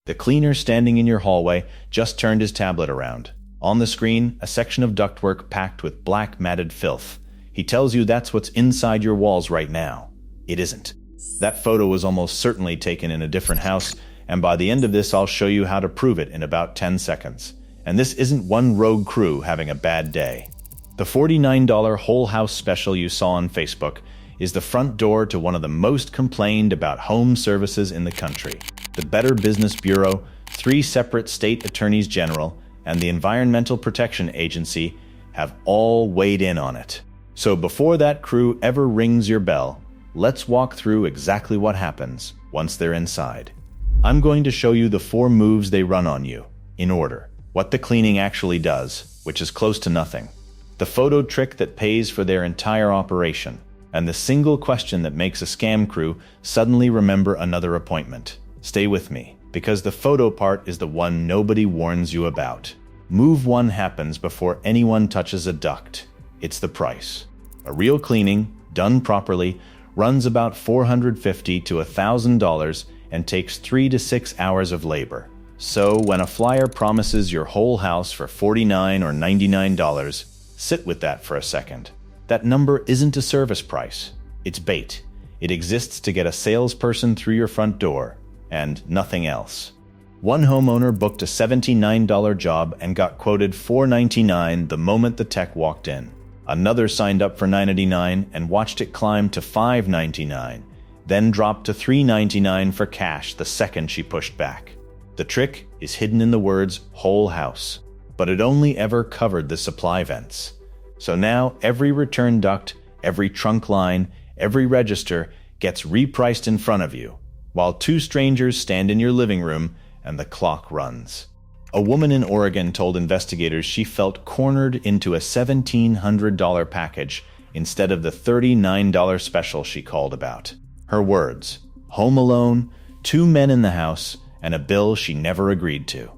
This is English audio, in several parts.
The cleaner standing in your hallway just turned his tablet around. On the screen, a section of ductwork packed with black matted filth. He tells you that's what's inside your walls right now. It isn't. That photo was almost certainly taken in a different house, and by the end of this I'll show you how to prove it in about 10 seconds. And this isn't one rogue crew having a bad day. The $49 whole house special you saw on Facebook is the front door to one of the most complained about home services in the country. The Better Business Bureau, 3 separate state attorneys general, and the Environmental Protection Agency have all weighed in on it. So before that crew ever rings your bell, let's walk through exactly what happens once they're inside. I'm going to show you the 4 moves they run on you, in order. What the cleaning actually does, which is close to nothing. The photo trick that pays for their entire operation. And the single question that makes a scam crew suddenly remember another appointment. Stay with me, because the photo part is the one nobody warns you about. Move 1 happens before anyone touches a duct. It's the price. A real cleaning, done properly, runs about $450 to $1,000 and takes 3 to 6 hours of labor. So when a flyer promises your whole house for $49 or $99, sit with that for a second. That number isn't a service price. It's bait. It exists to get a salesperson through your front door, and nothing else. One homeowner booked a $79 job and got quoted $499 the moment the tech walked in. Another signed up for $9.99 and watched it climb to $5.99, then dropped to $3.99 for cash the second she pushed back. The trick is hidden in the words whole house, but it only ever covered the supply vents. So now every return duct, every trunk line, every register gets repriced in front of you, while 2 strangers stand in your living room and the clock runs. A woman in Oregon told investigators she felt cornered into a $1,700 package instead of the $39 special she called about. Her words: home alone, 2 men in the house, and a bill she never agreed to.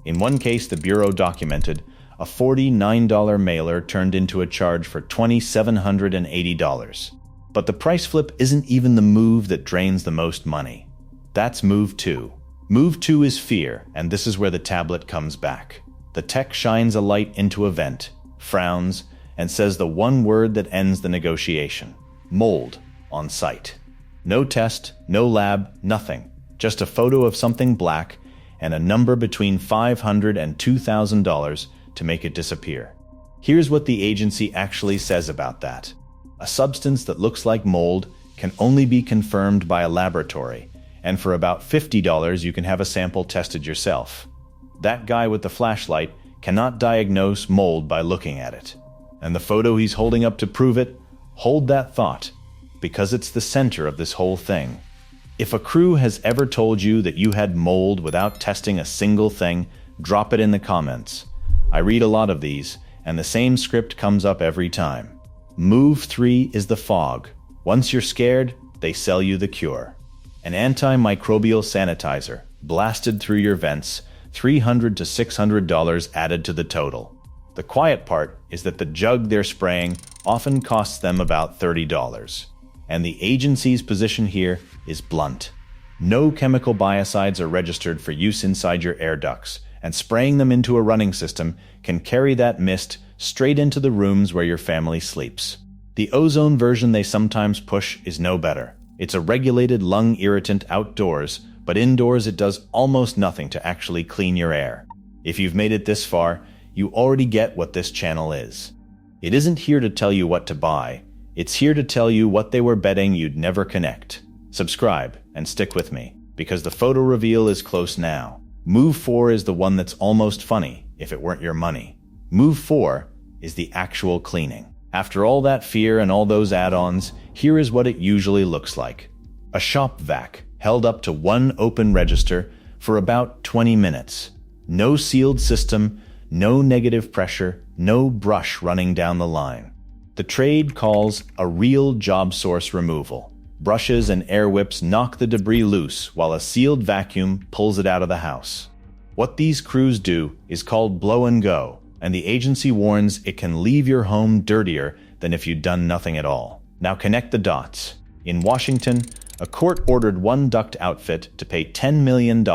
In one case the Bureau documented, a $49 mailer turned into a charge for $2,780. But the price flip isn't even the move that drains the most money. That's move 2. Move 2 is fear, and this is where the tablet comes back. The tech shines a light into a vent, frowns, and says the one word that ends the negotiation: mold, on site. No test, no lab, nothing. Just a photo of something black and a number between $500 and $2,000 to make it disappear. Here's what the agency actually says about that. A substance that looks like mold can only be confirmed by a laboratory, and for about $50 you can have a sample tested yourself. That guy with the flashlight cannot diagnose mold by looking at it. And the photo he's holding up to prove it, hold that thought, because it's the center of this whole thing. If a crew has ever told you that you had mold without testing a single thing, drop it in the comments. I read a lot of these, and the same script comes up every time. Move 3 is the fog. Once you're scared, they sell you the cure. An antimicrobial sanitizer, blasted through your vents, $300 to $600 added to the total. The quiet part is that the jug they're spraying often costs them about $30. And the agency's position here is blunt. No chemical biocides are registered for use inside your air ducts, and spraying them into a running system can carry that mist straight into the rooms where your family sleeps. The ozone version they sometimes push is no better. It's a regulated lung irritant outdoors, but indoors it does almost nothing to actually clean your air. If you've made it this far, you already get what this channel is. It isn't here to tell you what to buy. It's here to tell you what they were betting you'd never connect. Subscribe and stick with me, because the photo reveal is close now. Move 4 is the one that's almost funny, if it weren't your money. Move 4 is the actual cleaning. After all that fear and all those add-ons, here is what it usually looks like. A shop vac held up to one open register for about 20 minutes. No sealed system, no negative pressure, no brush running down the line. The trade calls a real job source removal. Brushes and air whips knock the debris loose while a sealed vacuum pulls it out of the house. What these crews do is called blow and go, and the agency warns it can leave your home dirtier than if you'd done nothing at all. Now connect the dots. In Washington, A court ordered one Duct outfit to pay $10 million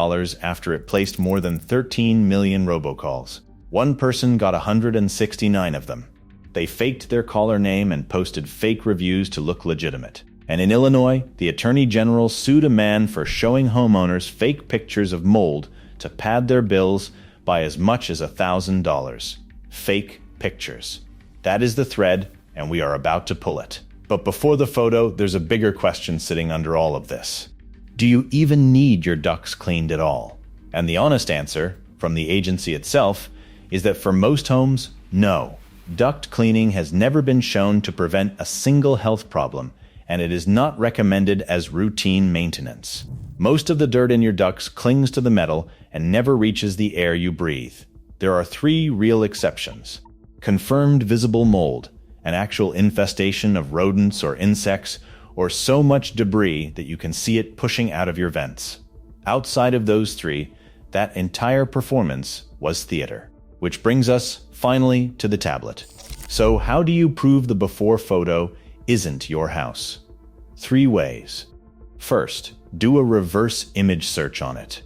after it placed more than 13 million robocalls. One person got 169 of them. They faked their caller name and posted fake reviews to look legitimate. And in Illinois, the Attorney General sued a man for showing homeowners fake pictures of mold to pad their bills by as much as $1,000. Fake pictures. That is the thread, and we are about to pull it. But before the photo, there's a bigger question sitting under all of this. Do you even need your ducts cleaned at all? And the honest answer, from the agency itself, is that for most homes, no. Duct cleaning has never been shown to prevent a single health problem, and it is not recommended as routine maintenance. Most of the dirt in your ducts clings to the metal and never reaches the air you breathe. There are 3 real exceptions. Confirmed visible mold, an actual infestation of rodents or insects, or so much debris that you can see it pushing out of your vents. Outside of those 3, that entire performance was theater. Which brings us, finally, to the tablet. So how do you prove the before photo isn't your house? 3 ways. First, do a reverse image search on it.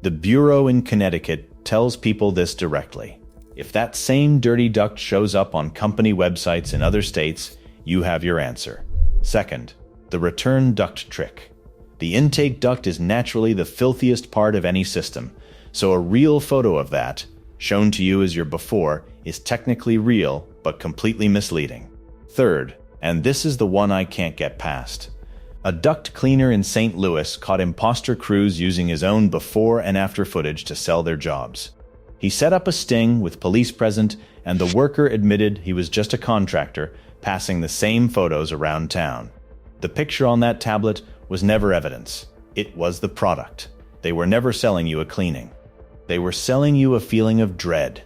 The Bureau in Connecticut tells people this directly. If that same dirty duct shows up on company websites in other states, you have your answer. Second, the return duct trick. The intake duct is naturally the filthiest part of any system, so a real photo of that, shown to you as your before, is technically real, but completely misleading. Third, and this is the one I can't get past. A duct cleaner in St. Louis caught imposter crews using his own before and after footage to sell their jobs. He set up a sting with police present, and the worker admitted he was just a contractor, passing the same photos around town. The picture on that tablet was never evidence. It was the product. They were never selling you a cleaning. They were selling you a feeling of dread,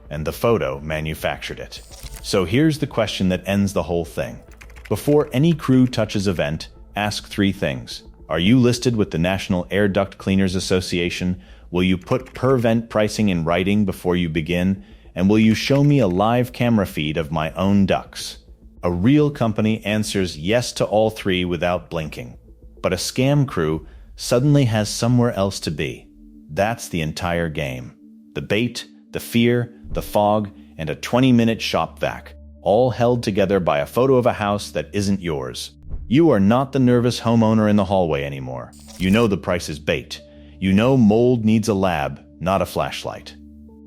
and the photo manufactured it. So here's the question that ends the whole thing. Before any crew touches a vent, ask 3 things. Are you listed with the National Air Duct Cleaners Association? Will you put per vent pricing in writing before you begin? And will you show me a live camera feed of my own ducts? A real company answers yes to all 3 without blinking. But a scam crew suddenly has somewhere else to be. That's the entire game. The bait, the fear, the fog, and a 20-minute shop vac, all held together by a photo of a house that isn't yours. You are not the nervous homeowner in the hallway anymore. You know the price is bait. You know mold needs a lab, not a flashlight.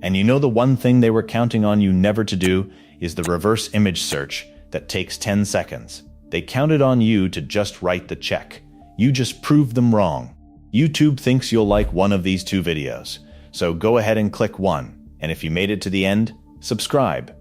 And you know the one thing they were counting on you never to do is the reverse image search that takes 10 seconds. They counted on you to just write the check. You just proved them wrong. YouTube thinks you'll like one of these 2 videos, so go ahead and click one. And if you made it to the end, subscribe.